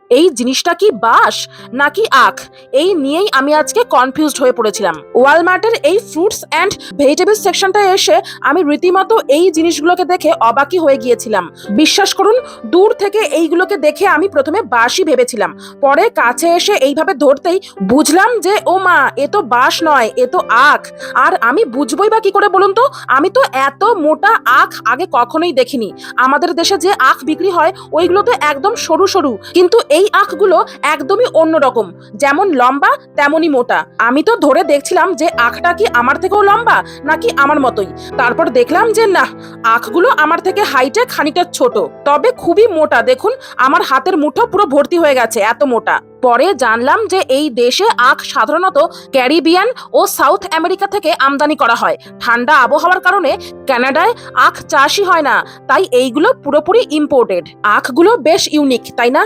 এই জিনিসটা কি বাঁশ নাকি আখ, এই নিয়েই আমি আজকে কনফিউজড হয়ে পড়েছিলাম। ওয়ালমার্টের এই ফ্রুটস অ্যান্ড ভেজিটেবলস সেকশনটায় এসে আমি রীতিমতো এই জিনিসগুলোকে দেখে অবাকই হয়ে গিয়েছিলাম। বিশ্বাস করুন, দূর থেকে এইগুলোকে দেখে আমি প্রথমে বাঁশই ভেবেছিলাম, পরে কাছে এসে এইভাবে ধরতেই বুঝলাম যে ও মা, এ তো বাঁশ নয়, এ তো আখ। আর আমি বুঝবই বা কি করে বলুন তো, আমি তো এত মোটা আখ আগে কখনোই দেখিনি। আমাদের দেশে যে আখ বিক্রি হয় ওইগুলো তো একদম সরু সরু, কিন্তু এই আখগুলো একদমই অন্যরকম, যেমন লম্বা তেমনই মোটা। আমি তো ধরে দেখছিলাম যে আখটা কি আমার থেকেও লম্বা নাকি আমার মতোই। তারপর দেখলাম যে না, আখগুলো আমার থেকে হাইটে খানিকটা ছোট, তবে খুবই মোটা। দেখুন, আমার হাতের মুঠো পুরো ভর্তি হয়ে গেছে, এত মোটা। পরে জানলাম যে এই দেশে আখ সাধারণত ক্যারিবিয়ান ও সাউথ আমেরিকা থেকে আমদানি করা হয়। ঠান্ডা আবহাওয়ার কারণে কানাডায় আখ চাষই হয় না, তাই এইগুলো পুরোপুরি ইম্পোর্টেড। আখগুলো বেশ ইউনিক, তাই না?